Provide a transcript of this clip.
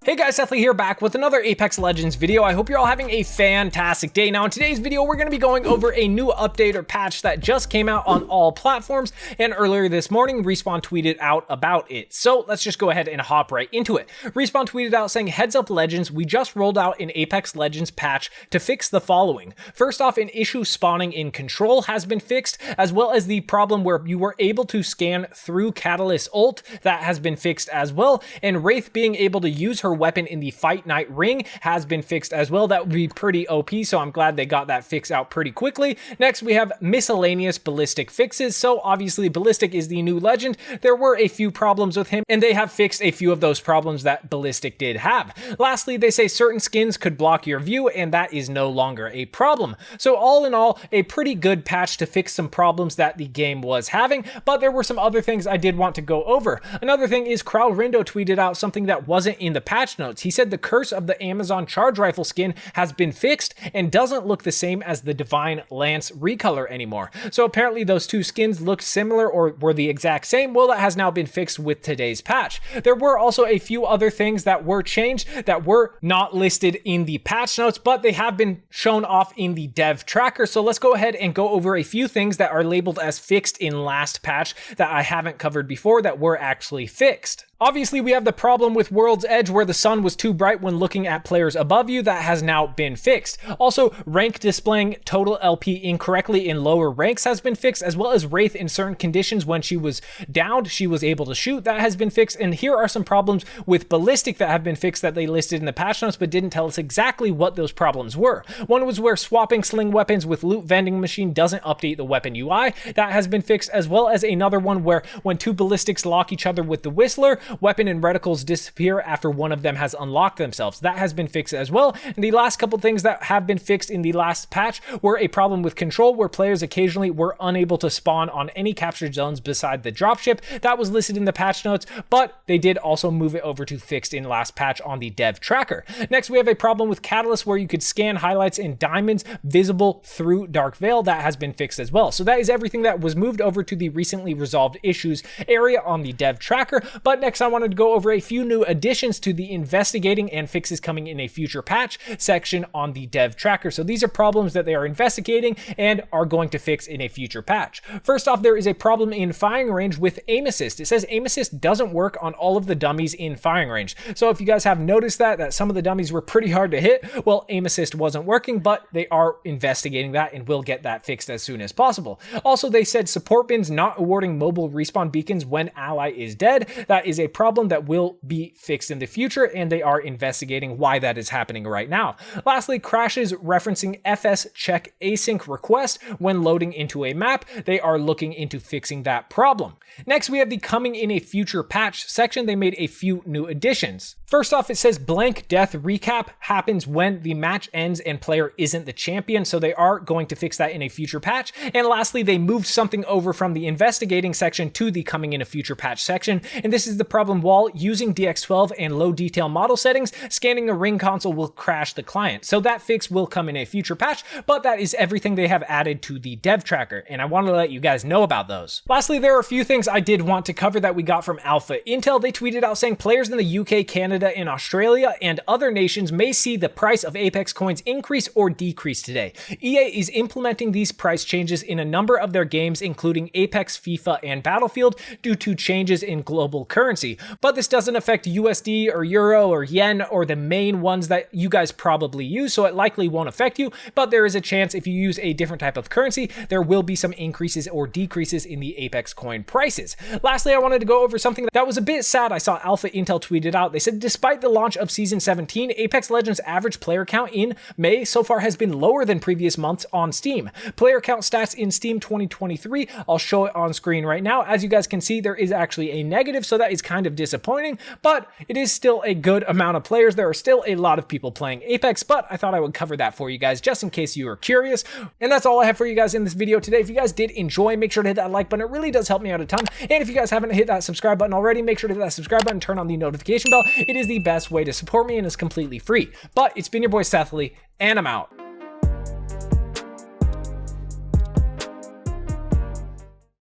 Hey guys, Seth Lee here, back with another Apex Legends video. I hope you're all having a fantastic day. Now in today's video, we're going to be going over a new update or patch that just came out on all platforms, and earlier this morning, Respawn tweeted out about it. So let's just go ahead and hop right into it. Respawn tweeted out saying, "Heads up Legends, we just rolled out an Apex Legends patch to fix the following. First off, an issue spawning in Control has been fixed, as well as the problem where you were able to scan through Catalyst ult, that has been fixed as well, and Wraith being able to use her weapon in the Fight Night ring has been fixed as well. That would be pretty OP, so I'm glad they got that fix out pretty quickly. Next, we have miscellaneous Ballistic fixes. So obviously Ballistic is the new legend. There were a few problems with him, and they have fixed a few of those problems that Ballistic did have. Lastly, they say certain skins could block your view, and that is no longer a problem. So all in all, a pretty good patch to fix some problems that the game was having, but there were some other things I did want to go over. Another thing is Rindo tweeted out something that wasn't in the patch notes. He said the curse of the Amazon charge rifle skin has been fixed and doesn't look the same as the Divine Lance recolor anymore. So apparently those two skins looked similar or were the exact same. Well, that has now been fixed with today's patch. There were also a few other things that were changed that were not listed in the patch notes, but they have been shown off in the dev tracker. So let's go ahead and go over a few things that are labeled as fixed in last patch that I haven't covered before that were actually fixed. Obviously, we have the problem with World's Edge where the sun was too bright when looking at players above you. That has now been fixed. Also, rank displaying total LP incorrectly in lower ranks has been fixed, as well as Wraith in certain conditions when she was downed, she was able to shoot. That has been fixed. And here are some problems with Ballistic that have been fixed that they listed in the patch notes but didn't tell us exactly what those problems were. One was where swapping sling weapons with loot vending machine doesn't update the weapon UI. That has been fixed, as well as another one where when two Ballistics lock each other with the Whistler, weapon and reticles disappear after one of them has unlocked themselves. That has been fixed as well. And the last couple things that have been fixed in the last patch were a problem with Control where players occasionally were unable to spawn on any captured zones beside the dropship. That was listed in the patch notes, but they did also move it over to fixed in last patch on the dev tracker. Next, we have a problem with Catalyst where you could scan highlights and diamonds visible through Dark Veil. That has been fixed as well. So that is everything that was moved over to the recently resolved issues area on the dev tracker. But next, I wanted to go over a few new additions to the investigating and fixes coming in a future patch section on the dev tracker. So these are problems that they are investigating and are going to fix in a future patch. First off, there is a problem in firing range with aim assist. It says aim assist doesn't work on all of the dummies in firing range. So if you guys have noticed that some of the dummies were pretty hard to hit, well, aim assist wasn't working, but they are investigating that and will get that fixed as soon as possible. Also, they said support bins not awarding mobile respawn beacons when ally is dead. That is a problem that will be fixed in the future, and they are investigating why that is happening right now. Lastly, crashes referencing FS check async request when loading into a map. They are looking into fixing that problem. Next, we have the coming in a future patch section. They made a few new additions. First off, it says blank death recap happens when the match ends and player isn't the champion, so they are going to fix that in a future patch. And lastly, they moved something over from the investigating section to the coming in a future patch section, and this is the problem while using DX12 and low detail model settings, scanning a ring console will crash the client. So that fix will come in a future patch, but that is everything they have added to the dev tracker, and I wanted to let you guys know about those. Lastly, there are a few things I did want to cover that we got from Alpha Intel. They tweeted out saying players in the UK, Canada, and Australia and other nations may see the price of Apex coins increase or decrease today. EA is implementing these price changes in a number of their games, including Apex, FIFA, and Battlefield, due to changes in global currency. But this doesn't affect USD or Euro or Yen or the main ones that you guys probably use, so it likely won't affect you, but there is a chance if you use a different type of currency, there will be some increases or decreases in the Apex coin prices. Lastly, I wanted to go over something that was a bit sad. I saw Alpha Intel tweeted out. They said, despite the launch of Season 17, Apex Legends average player count in May so far has been lower than previous months on Steam. Player count stats in Steam 2023, I'll show it on screen right now. As you guys can see, there is actually a negative, so that is kind of disappointing, but it is still a good amount of players. There are still a lot of people playing Apex, but I thought I would cover that for you guys just in case you are curious. And that's all I have for you guys in this video today. If you guys did enjoy, make sure to hit that like button. It really does help me out a ton. And if you guys haven't hit that subscribe button already, make sure to hit that subscribe button, turn on the notification bell. It is the best way to support me and is completely free. But it's been your boy Seth Lee, and I'm out.